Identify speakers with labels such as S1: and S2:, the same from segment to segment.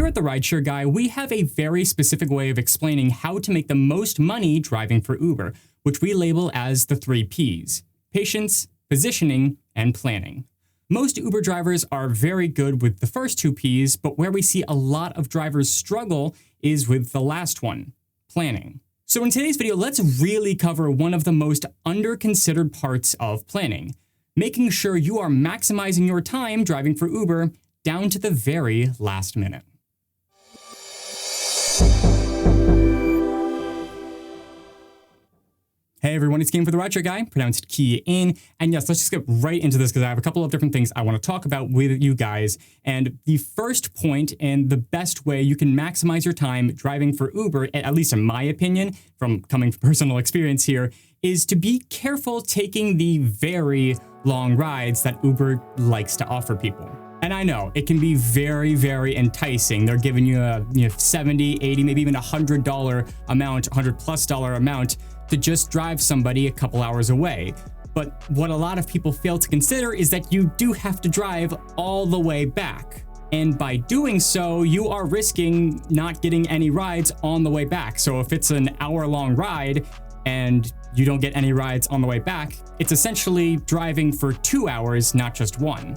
S1: Here at the Rideshare Guy, we have a very specific way of explaining how to make the most money driving for Uber, which we label as the 3 Ps: patience, positioning, and planning. Most Uber drivers are very good with the first 2 Ps, but where we see a lot of drivers struggle is with the last one, planning. So in today's video, let's really cover one of the most under-considered parts of planning, making sure you are maximizing your time driving for Uber down to the very last minute. Hey everyone, it's Kian for the Rideshare Guy, pronounced Kian. And yes, let's just get right into this because I have a couple of different things I want to talk about with you guys. And the first point and the best way you can maximize your time driving for Uber, at least in my opinion, from coming from personal experience here, is to be careful taking the very long rides that Uber likes to offer people. And I know it can be very, very enticing. They're giving you a $70, $80, maybe even $100 amount, $100+ amount to just drive somebody a couple hours away. But what a lot of people fail to consider is that you do have to drive all the way back. And by doing so, you are risking not getting any rides on the way back. So if it's an hour-long ride and you don't get any rides on the way back, it's essentially driving for 2 hours, not just 1.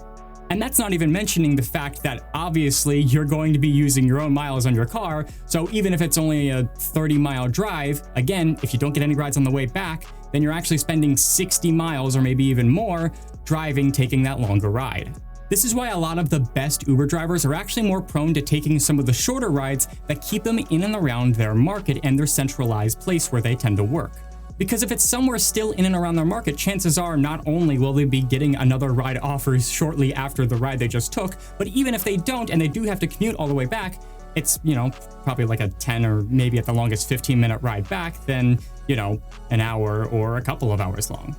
S1: And that's not even mentioning the fact that obviously you're going to be using your own miles on your car. So even if it's only a 30-mile drive, again, if you don't get any rides on the way back, then you're actually spending 60 miles or maybe even more driving, taking that longer ride. This is why a lot of the best Uber drivers are actually more prone to taking some of the shorter rides that keep them in and around their market and their centralized place where they tend to work. Because if it's somewhere still in and around their market, chances are not only will they be getting another ride offer shortly after the ride they just took, but even if they don't and they do have to commute all the way back, it's, probably like a 10 or maybe at the longest 15-minute ride back than, an hour or a couple of hours long.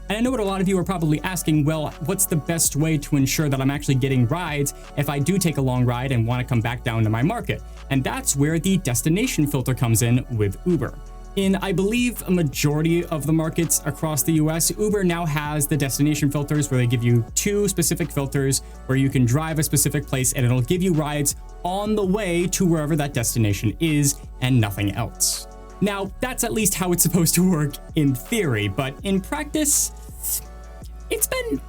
S1: And I know what a lot of you are probably asking, well, what's the best way to ensure that I'm actually getting rides if I do take a long ride and want to come back down to my market? And that's where the destination filter comes in with Uber. In, I believe, a majority of the markets across the US, Uber now has the destination filters where they give you 2 specific filters where you can drive a specific place and it'll give you rides on the way to wherever that destination is and nothing else. Now, that's at least how it's supposed to work in theory, but in practice, it's been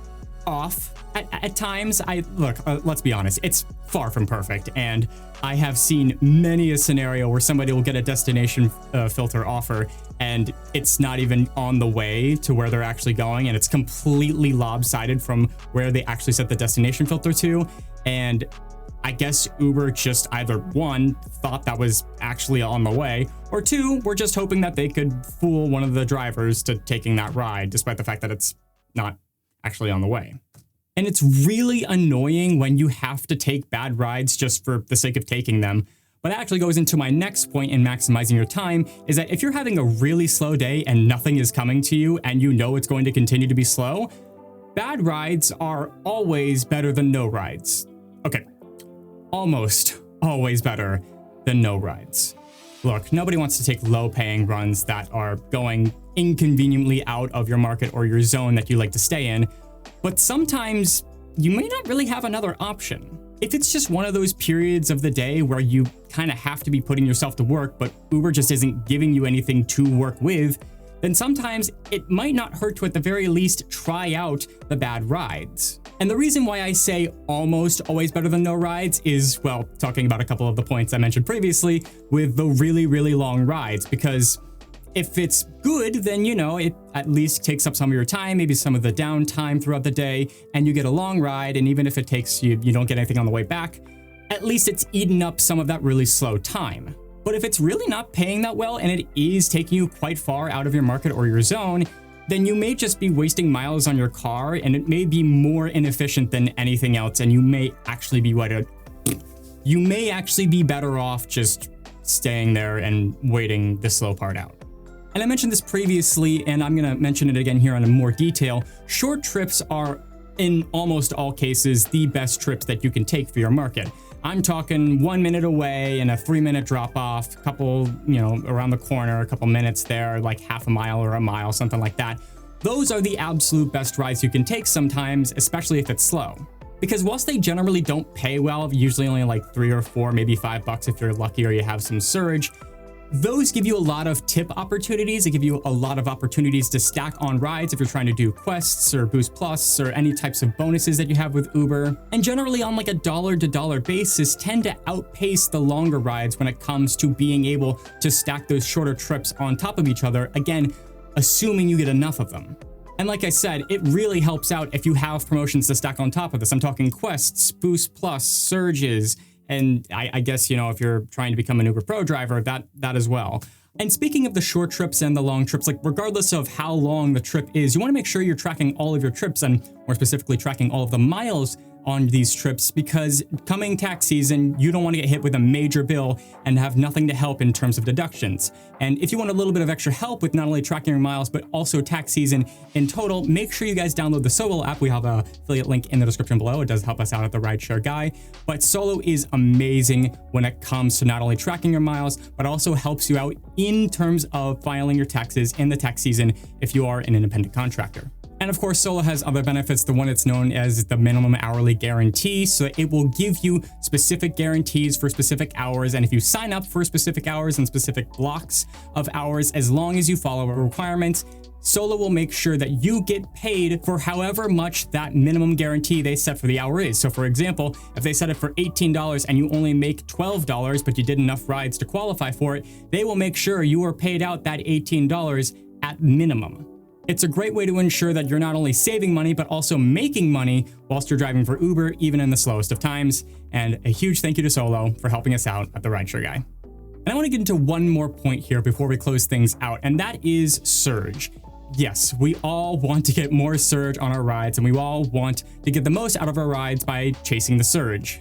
S1: off at times. Let's be honest, it's far from perfect, and I have seen many a scenario where somebody will get a destination filter offer and it's not even on the way to where they're actually going, and it's completely lopsided from where they actually set the destination filter to. And I guess Uber just either 1, thought that was actually on the way, or 2, were just hoping that they could fool one of the drivers to taking that ride, despite the fact that it's not actually on the way. And it's really annoying when you have to take bad rides just for the sake of taking them. But that actually goes into my next point in maximizing your time, is that if you're having a really slow day and nothing is coming to you and you know it's going to continue to be slow, bad rides are always better than no rides. Okay, almost always better than no rides. Look, nobody wants to take low-paying runs that are going inconveniently out of your market or your zone that you like to stay in, but sometimes you may not really have another option. If it's just one of those periods of the day where you kind of have to be putting yourself to work, but Uber just isn't giving you anything to work with, then sometimes it might not hurt to at the very least try out the bad rides. And the reason why I say almost always better than no rides is, well, talking about a couple of the points I mentioned previously with the really, really long rides, because if it's good, then, it at least takes up some of your time, maybe some of the downtime throughout the day, and you get a long ride. And even if it takes you don't get anything on the way back, at least it's eaten up some of that really slow time. But if it's really not paying that well and it is taking you quite far out of your market or your zone, then you may just be wasting miles on your car and it may be more inefficient than anything else. And you may actually be better off just staying there and waiting the slow part out. And I mentioned this previously, and I'm going to mention it again here in more detail. Short trips are, in almost all cases, the best trips that you can take for your market. I'm talking 1 minute away and a 3-minute drop off, a couple, around the corner, a couple minutes there, like half a mile or a mile, something like that. Those are the absolute best rides you can take sometimes, especially if it's slow. Because whilst they generally don't pay well, usually only like 3 or 4, maybe $5 if you're lucky or you have some surge, those give you a lot of tip opportunities. They give you a lot of opportunities to stack on rides if you're trying to do quests or Boost Plus or any types of bonuses that you have with Uber. And generally on like a dollar-to-dollar basis tend to outpace the longer rides when it comes to being able to stack those shorter trips on top of each other, again, assuming you get enough of them. And like I said, it really helps out if you have promotions to stack on top of this. I'm talking quests, Boost Plus, surges, and I guess, you know, if you're trying to become an Uber Pro driver, that as well. And speaking of the short trips and the long trips, like regardless of how long the trip is, you want to make sure you're tracking all of your trips and more specifically tracking all of the miles on these trips, because coming tax season, you don't want to get hit with a major bill and have nothing to help in terms of deductions. And if you want a little bit of extra help with not only tracking your miles, but also tax season in total, make sure you guys download the Solo app. We have an affiliate link in the description below. It does help us out at the Rideshare Guy. But Solo is amazing when it comes to not only tracking your miles, but also helps you out in terms of filing your taxes in the tax season if you are an independent contractor. And of course, Solo has other benefits. The one that's known as the minimum hourly guarantee. So it will give you specific guarantees for specific hours. And if you sign up for specific hours and specific blocks of hours, as long as you follow requirements, Solo will make sure that you get paid for however much that minimum guarantee they set for the hour is. So for example, if they set it for $18 and you only make $12, but you did enough rides to qualify for it, they will make sure you are paid out that $18 at minimum. It's a great way to ensure that you're not only saving money, but also making money whilst you're driving for Uber, even in the slowest of times. And a huge thank you to Solo for helping us out at the Rideshare Guy. And I want to get into one more point here before we close things out, and that is surge. Yes, we all want to get more surge on our rides, and we all want to get the most out of our rides by chasing the surge.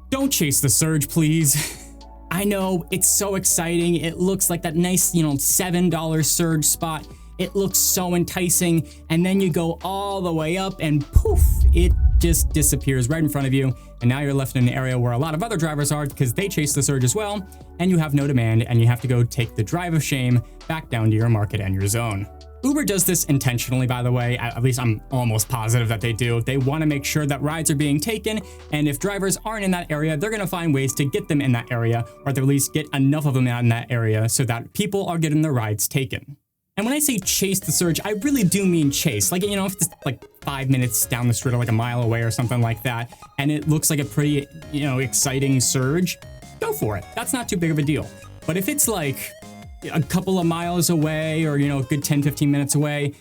S1: Don't chase the surge, please. I know, it's so exciting. It looks like that nice, $7 surge spot. It looks so enticing, and then you go all the way up and poof, it just disappears right in front of you. And now you're left in an area where a lot of other drivers are because they chase the surge as well, and you have no demand, and you have to go take the drive of shame back down to your market and your zone. Uber does this intentionally, by the way. At least I'm almost positive that they do. They want to make sure that rides are being taken, and if drivers aren't in that area, they're going to find ways to get them in that area, or at least get enough of them in that area so that people are getting their rides taken. And when I say chase the surge, I really do mean chase. Like, if it's like 5 minutes down the street or like a mile away or something like that, and it looks like a pretty, exciting surge, go for it. That's not too big of a deal. But if it's like a couple of miles away or, a good 10, 15 minutes away,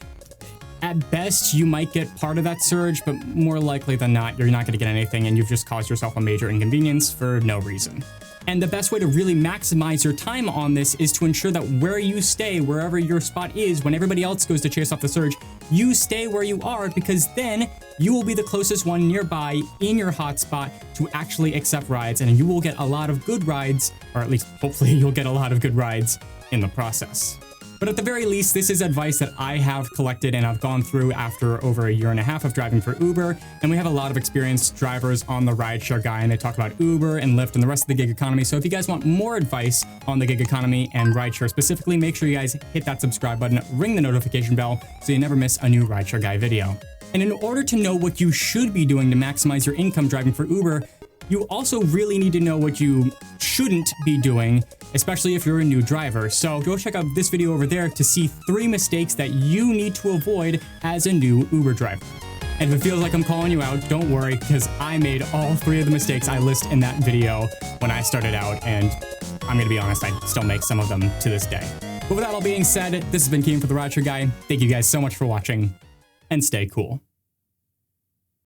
S1: at best, you might get part of that surge, but more likely than not, you're not going to get anything, and you've just caused yourself a major inconvenience for no reason. And the best way to really maximize your time on this is to ensure that where you stay, wherever your spot is, when everybody else goes to chase off the surge, you stay where you are, because then you will be the closest one nearby in your hotspot to actually accept rides, and you will get a lot of good rides, or at least hopefully you'll get a lot of good rides in the process. But at the very least, this is advice that I have collected and I've gone through after over 1.5 years of driving for Uber. And we have a lot of experienced drivers on the Rideshare Guy, and they talk about Uber and Lyft and the rest of the gig economy. So if you guys want more advice on the gig economy and rideshare specifically, make sure you guys hit that subscribe button, ring the notification bell so you never miss a new Rideshare Guy video. And in order to know what you should be doing to maximize your income driving for Uber, you also really need to know what you shouldn't be doing, especially if you're a new driver. So go check out this video over there to see 3 mistakes that you need to avoid as a new Uber driver. And if it feels like I'm calling you out, don't worry, because I made all 3 of the mistakes I list in that video when I started out, and I'm gonna be honest, I still make some of them to this day. But with that all being said, this has been Kian for the Rideshare Guy. Thank you guys so much for watching, and stay cool.